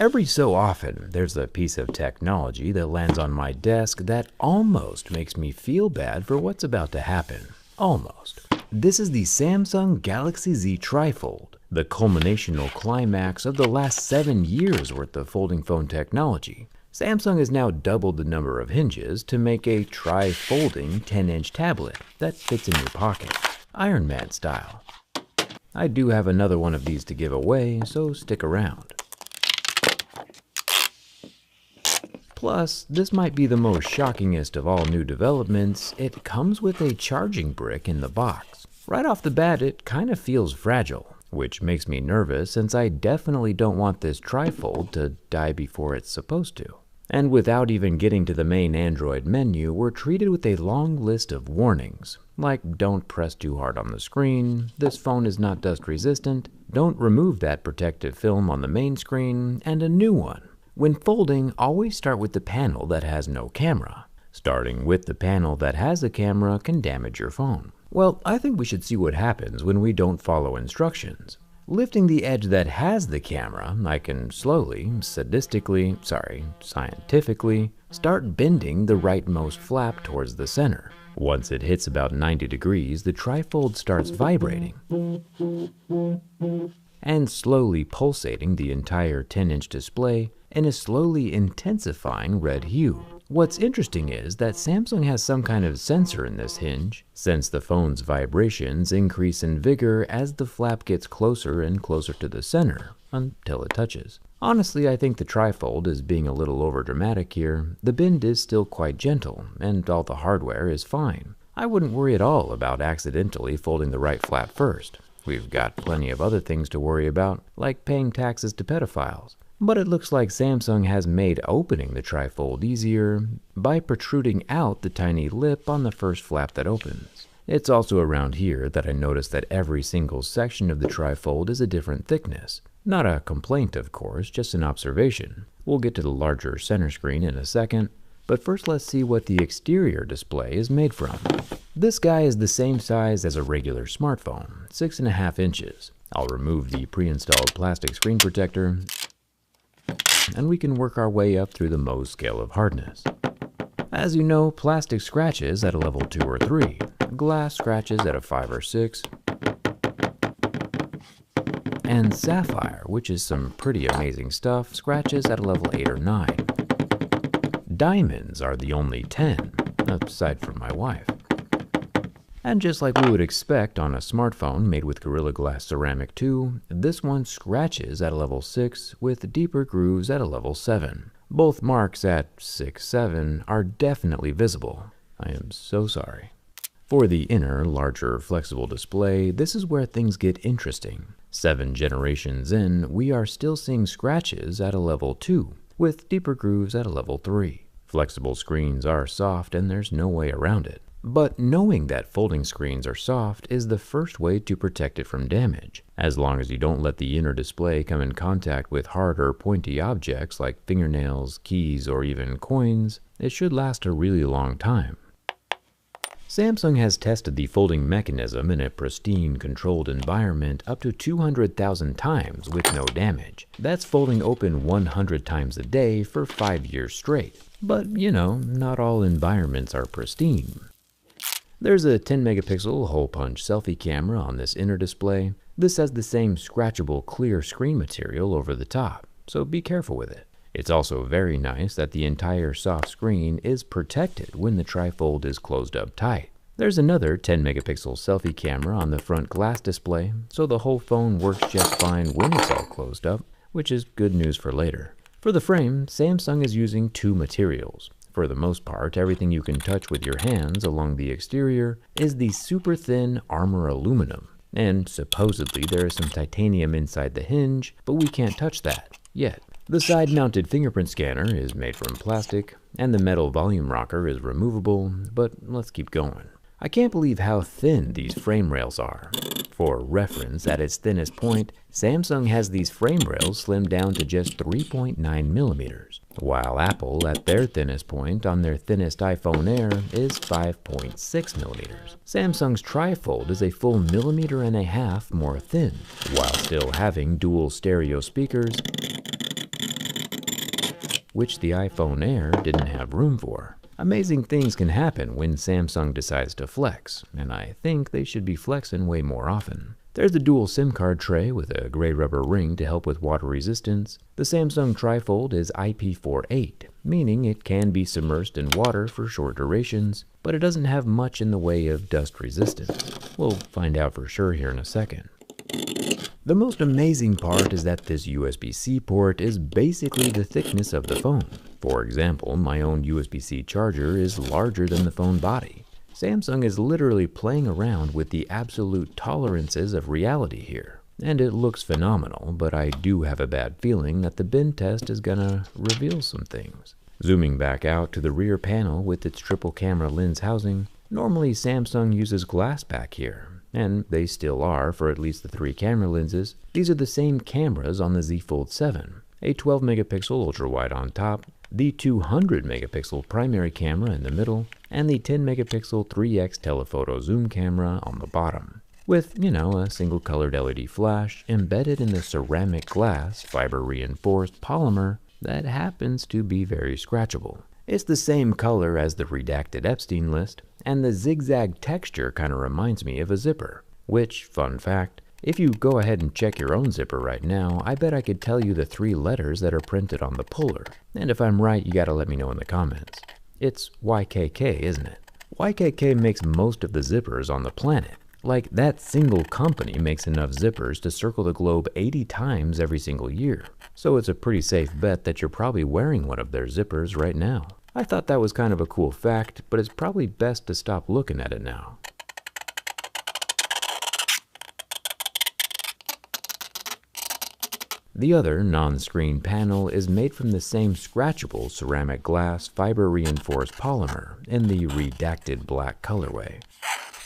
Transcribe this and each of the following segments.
Every so often, there's a piece of technology that lands on my desk that almost makes me feel bad for what's about to happen. Almost. This is the Samsung Galaxy Z Trifold, the culminational climax of the last 7 years worth of folding phone technology. Samsung has now doubled the number of hinges to make a tri-folding 10-inch tablet that fits in your pocket, Iron Man style. I do have another one of these to give away, so stick around. Plus, this might be the most shockingest of all new developments. It comes with a charging brick in the box. Right off the bat, it kind of feels fragile, which makes me nervous since I definitely don't want this trifold to die before it's supposed to. And without even getting to the main Android menu, we're treated with a long list of warnings, like don't press too hard on the screen, this phone is not dust resistant, don't remove that protective film on the main screen, and a new one. When folding, always start with the panel that has no camera. Starting with the panel that has a camera can damage your phone. Well, I think we should see what happens when we don't follow instructions. Lifting the edge that has the camera, I can slowly, scientifically, start bending the rightmost flap towards the center. Once it hits about 90 degrees, the trifold starts vibrating and slowly pulsating the entire 10-inch display in a slowly intensifying red hue. What's interesting is that Samsung has some kind of sensor in this hinge, since the phone's vibrations increase in vigor as the flap gets closer and closer to the center until it touches. Honestly, I think the trifold is being a little overdramatic here. The bend is still quite gentle, and all the hardware is fine. I wouldn't worry at all about accidentally folding the right flap first. We've got plenty of other things to worry about, like paying taxes to pedophiles. But it looks like Samsung has made opening the trifold easier by protruding out the tiny lip on the first flap that opens. It's also around here that I noticed that every single section of the trifold is a different thickness. Not a complaint, of course, just an observation. We'll get to the larger center screen in a second, but first let's see what the exterior display is made from. This guy is the same size as a regular smartphone, 6.5 inches. I'll remove the pre-installed plastic screen protector, and we can work our way up through the Mohs scale of hardness. As you know, plastic scratches at a level 2 or 3, glass scratches at a 5 or 6, and sapphire, which is some pretty amazing stuff, scratches at a level 8 or 9. Diamonds are the only 10, aside from my wife. And just like we would expect on a smartphone made with Gorilla Glass Ceramic 2, this one scratches at a level 6 with deeper grooves at a level 7. Both marks at 6, 7 are definitely visible. I am so sorry. For the inner, larger, flexible display, this is where things get interesting. 7 generations in, we are still seeing scratches at a level 2, with deeper grooves at a level 3. Flexible screens are soft and there's no way around it. But knowing that folding screens are soft is the first way to protect it from damage. As long as you don't let the inner display come in contact with hard or pointy objects like fingernails, keys, or even coins, it should last a really long time. Samsung has tested the folding mechanism in a pristine, controlled environment up to 200,000 times with no damage. That's folding open 100 times a day for 5 years straight. But, you know, not all environments are pristine. There's a 10 megapixel hole punch selfie camera on this inner display. This has the same scratchable clear screen material over the top, so be careful with it. It's also very nice that the entire soft screen is protected when the trifold is closed up tight. There's another 10 megapixel selfie camera on the front glass display, so the whole phone works just fine when it's all closed up, which is good news for later. For the frame, Samsung is using 2 materials. For the most part, everything you can touch with your hands along the exterior is the super thin armor aluminum. And supposedly there is some titanium inside the hinge, but we can't touch that yet. The side-mounted fingerprint scanner is made from plastic, and the metal volume rocker is removable, but let's keep going. I can't believe how thin these frame rails are. For reference, at its thinnest point, Samsung has these frame rails slimmed down to just 3.9 millimeters, while Apple, at their thinnest point on their thinnest iPhone Air, is 5.6 millimeters. Samsung's trifold is a full 1.5 millimeters more thin, while still having dual stereo speakers which the iPhone Air didn't have room for. Amazing things can happen when Samsung decides to flex, and I think they should be flexing way more often. There's the dual SIM card tray with a gray rubber ring to help with water resistance. The Samsung Trifold is IP48, meaning it can be submerged in water for short durations, but it doesn't have much in the way of dust resistance. We'll find out for sure here in a second. The most amazing part is that this USB-C port is basically the thickness of the phone. For example, my own USB-C charger is larger than the phone body. Samsung is literally playing around with the absolute tolerances of reality here. And it looks phenomenal, but I do have a bad feeling that the bin test is gonna reveal some things. Zooming back out to the rear panel with its triple camera lens housing, normally Samsung uses glass back here, and they still are for at least the 3 camera lenses. These are the same cameras on the Z Fold 7, a 12 megapixel ultra-wide on top, the 200 megapixel primary camera in the middle, and the 10 megapixel 3x telephoto zoom camera on the bottom, with, a single colored LED flash embedded in the ceramic glass fiber reinforced polymer that happens to be very scratchable. It's the same color as the redacted Epstein list, and the zigzag texture kind of reminds me of a zipper, which, fun fact, if you go ahead and check your own zipper right now, I bet I could tell you the 3 letters that are printed on the puller. And if I'm right, you gotta let me know in the comments. It's YKK, isn't it? YKK makes most of the zippers on the planet. Like, that single company makes enough zippers to circle the globe 80 times every single year. So it's a pretty safe bet that you're probably wearing one of their zippers right now. I thought that was kind of a cool fact, but it's probably best to stop looking at it now. The other non-screen panel is made from the same scratchable ceramic glass fiber reinforced polymer in the redacted black colorway.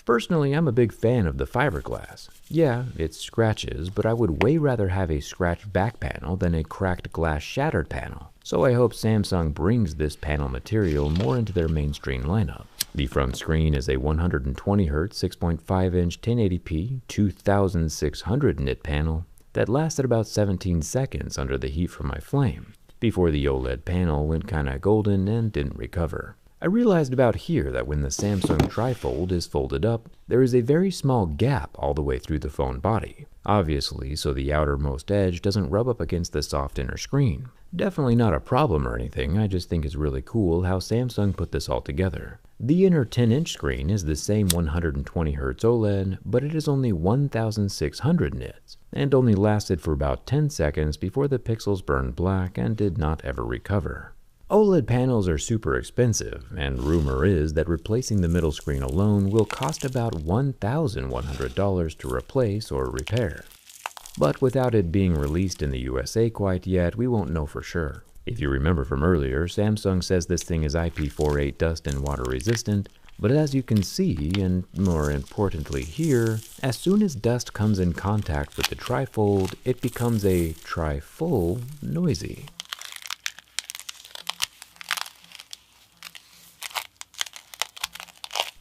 Personally, I'm a big fan of the fiberglass. Yeah, it scratches, but I would way rather have a scratched back panel than a cracked glass shattered panel. So I hope Samsung brings this panel material more into their mainstream lineup. The front screen is a 120Hz 6.5-inch 1080p 2600 nit panel that lasted about 17 seconds under the heat from my flame, before the OLED panel went kinda golden and didn't recover. I realized about here that when the Samsung Trifold is folded up, there is a very small gap all the way through the phone body, obviously so the outermost edge doesn't rub up against the soft inner screen. Definitely not a problem or anything, I just think it's really cool how Samsung put this all together. The inner 10-inch screen is the same 120Hz OLED, but it is only 1600 nits, and only lasted for about 10 seconds before the pixels burned black and did not ever recover. OLED panels are super expensive, and rumor is that replacing the middle screen alone will cost about $1,100 to replace or repair. But without it being released in the USA quite yet, we won't know for sure. If you remember from earlier, Samsung says this thing is IP48 dust and water resistant, but as you can see, and more importantly here, as soon as dust comes in contact with the Trifold, it becomes a tri-full noisy.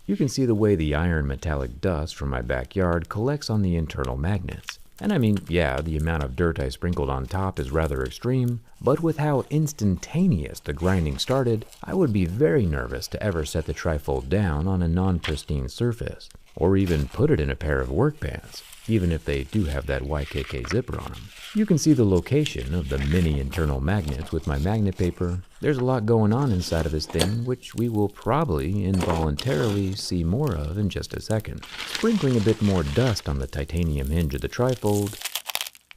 You can see the way the iron metallic dust from my backyard collects on the internal magnets. And I mean, yeah, the amount of dirt I sprinkled on top is rather extreme, but with how instantaneous the grinding started, I would be very nervous to ever set the Trifold down on a non-pristine surface, or even put it in a pair of work pants, even if they do have that YKK zipper on them. You can see the location of the mini internal magnets with my magnet paper. There's a lot going on inside of this thing, which we will probably involuntarily see more of in just a second. Sprinkling a bit more dust on the titanium hinge of the Trifold,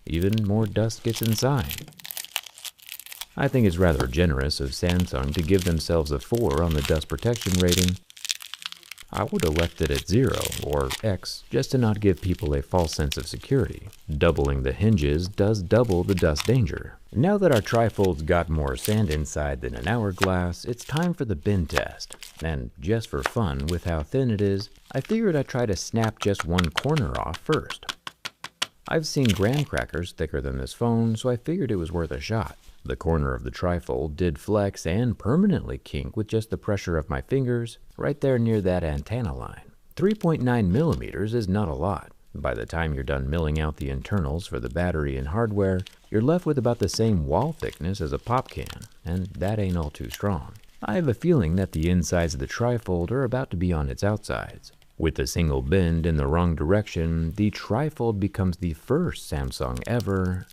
even more dust gets inside. I think it's rather generous of Samsung to give themselves a 4 on the dust protection rating. I would have left it at 0, or X, just to not give people a false sense of security. Doubling the hinges does double the dust danger. Now that our Trifold's got more sand inside than an hourglass, it's time for the bin test. And just for fun, with how thin it is, I figured I'd try to snap just one corner off first. I've seen graham crackers thicker than this phone, so I figured it was worth a shot. The corner of the Trifold did flex and permanently kink with just the pressure of my fingers, right there near that antenna line. 3.9 millimeters is not a lot. By the time you're done milling out the internals for the battery and hardware, you're left with about the same wall thickness as a pop can. and that ain't all too strong. I have a feeling that the insides of the Trifold are about to be on its outsides. With a single bend in the wrong direction, the Trifold becomes the first Samsung ever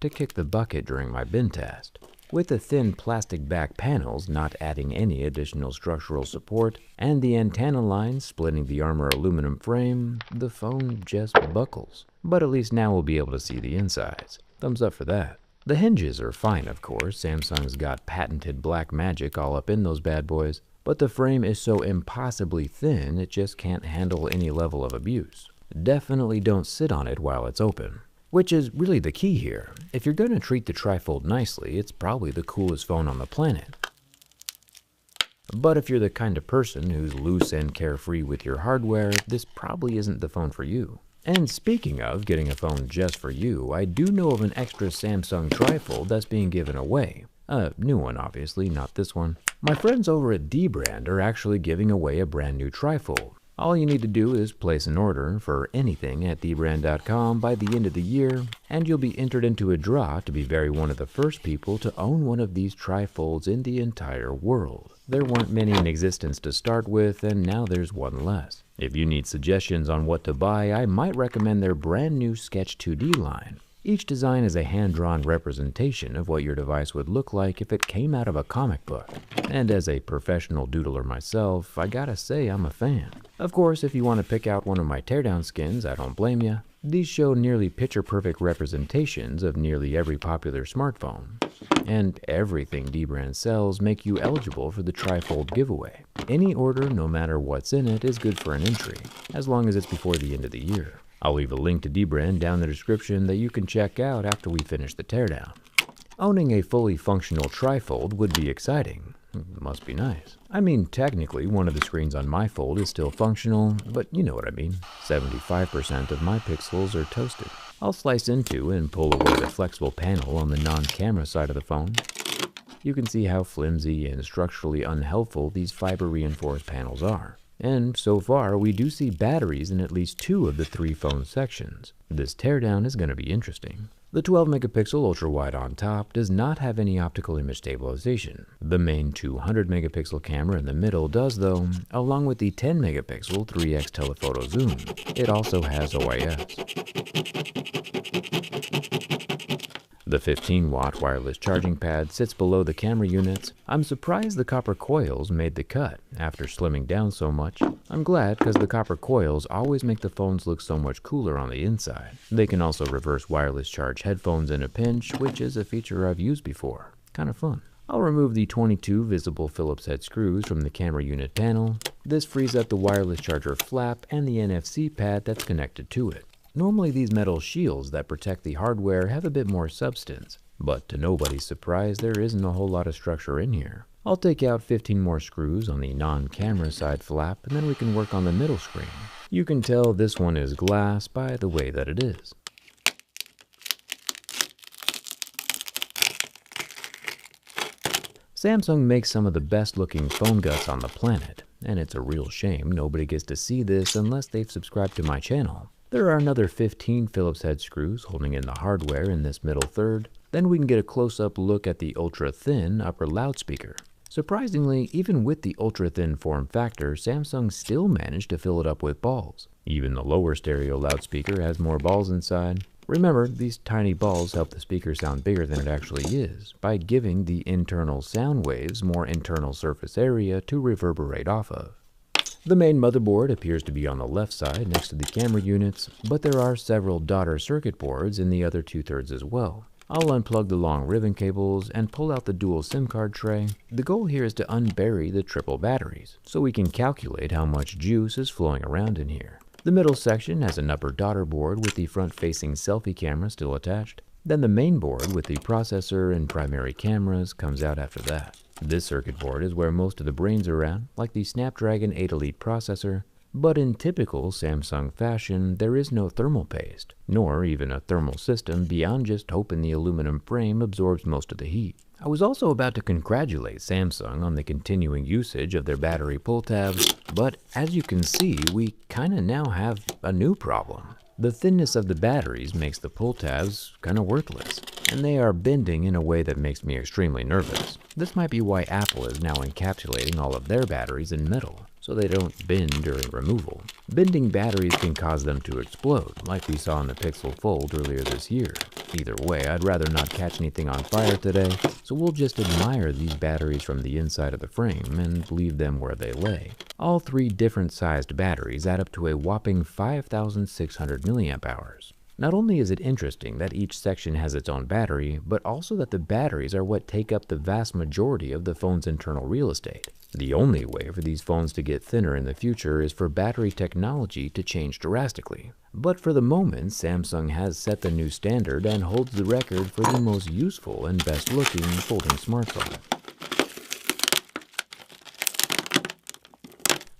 to kick the bucket during my bend test. With the thin plastic back panels not adding any additional structural support, and the antenna line splitting the armor aluminum frame, the phone just buckles. But at least now we'll be able to see the insides. Thumbs up for that. The hinges are fine, of course. Samsung's got patented black magic all up in those bad boys, but the frame is so impossibly thin it just can't handle any level of abuse. Definitely don't sit on it while it's open. Which is really the key here. If you're going to treat the Trifold nicely, it's probably the coolest phone on the planet. But if you're the kind of person who's loose and carefree with your hardware, this probably isn't the phone for you. And speaking of getting a phone just for you, I do know of an extra Samsung Trifold that's being given away. A new one, obviously, not this one. My friends over at Dbrand are actually giving away a brand new Trifold. All you need to do is place an order for anything at dbrand.com by the end of the year, and you'll be entered into a draw to be one of the first people to own one of these Trifolds in the entire world. There weren't many in existence to start with, and now there's one less. If you need suggestions on what to buy, I might recommend their brand new Sketch 2D line. Each design is a hand-drawn representation of what your device would look like if it came out of a comic book. And as a professional doodler myself, I gotta say I'm a fan. Of course, if you want to pick out one of my teardown skins, I don't blame you. These show nearly picture-perfect representations of nearly every popular smartphone. And everything Dbrand sells make you eligible for the Trifold giveaway. Any order, no matter what's in it, is good for an entry, as long as it's before the end of the year. I'll leave a link to Dbrand down in the description that you can check out after we finish the teardown. Owning a fully functional Trifold would be exciting. Must be nice. I mean, technically, one of the screens on my Fold is still functional, but you know what I mean. 75% of my pixels are toasted. I'll slice into and pull away the flexible panel on the non-camera side of the phone. You can see how flimsy and structurally unhelpful these fiber-reinforced panels are. And so far, we do see batteries in at least 2 of the 3 phone sections. This teardown is going to be interesting. The 12-megapixel ultra-wide on top does not have any optical image stabilization. The main 200-megapixel camera in the middle does though, along with the 10-megapixel 3x telephoto zoom. It also has OIS. The 15-watt wireless charging pad sits below the camera units. I'm surprised the copper coils made the cut after slimming down so much. I'm glad because the copper coils always make the phones look so much cooler on the inside. They can also reverse wireless charge headphones in a pinch, which is a feature I've used before. Kind of fun. I'll remove the 22 visible Phillips head screws from the camera unit panel. This frees up the wireless charger flap and the NFC pad that's connected to it. Normally these metal shields that protect the hardware have a bit more substance, but to nobody's surprise there isn't a whole lot of structure in here. I'll take out 15 more screws on the non-camera side flap and then we can work on the middle screen. You can tell this one is glass by the way that it is. Samsung makes some of the best looking phone guts on the planet, and it's a real shame nobody gets to see this unless they've subscribed to my channel. There are another 15 Phillips head screws holding in the hardware in this middle third. Then we can get a close-up look at the ultra-thin upper loudspeaker. Surprisingly, even with the ultra-thin form factor, Samsung still managed to fill it up with balls. Even the lower stereo loudspeaker has more balls inside. Remember, these tiny balls help the speaker sound bigger than it actually is, by giving the internal sound waves more internal surface area to reverberate off of. The main motherboard appears to be on the left side next to the camera units, but there are several daughter circuit boards in the other 2/3 as well. I'll unplug the long ribbon cables and pull out the dual SIM card tray. The goal here is to unbury the triple batteries, so we can calculate how much juice is flowing around in here. The middle section has an upper daughter board with the front-facing selfie camera still attached. Then the main board with the processor and primary cameras comes out after that. This circuit board is where most of the brains are at, like the Snapdragon 8 Elite processor, but in typical Samsung fashion, there is no thermal paste, nor even a thermal system beyond just hoping the aluminum frame absorbs most of the heat. I was also about to congratulate Samsung on the continuing usage of their battery pull tabs, but as you can see, we kinda now have a new problem. The thinness of the batteries makes the pull tabs kinda worthless. and they are bending in a way that makes me extremely nervous. This might be why Apple is now encapsulating all of their batteries in metal, so they don't bend during removal. Bending batteries can cause them to explode, like we saw in the Pixel Fold earlier this year. Either way, I'd rather not catch anything on fire today, so we'll just admire these batteries from the inside of the frame and leave them where they lay. All three different sized batteries add up to a whopping 5,600 milliamp hours. Not only is it interesting that each section has its own battery, but also that the batteries are what take up the vast majority of the phone's internal real estate. The only way for these phones to get thinner in the future is for battery technology to change drastically. But for the moment, Samsung has set the new standard and holds the record for the most useful and best looking folding smartphone.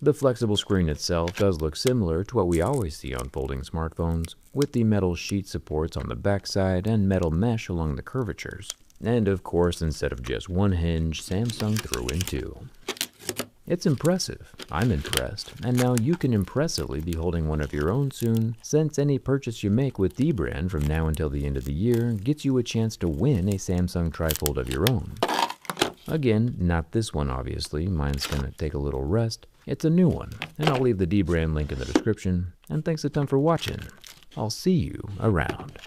The flexible screen itself does look similar to what we always see on folding smartphones, with the metal sheet supports on the backside and metal mesh along the curvatures. And of course, instead of just one hinge, Samsung threw in two. It's impressive, I'm impressed, and now you can impressively be holding one of your own soon, since any purchase you make with the brand from now until the end of the year gets you a chance to win a Samsung Trifold of your own. Again, not this one obviously, mine's gonna take a little rest. It's a new one, and I'll leave the D-brand link in the description, and thanks a ton for watching. I'll see you around.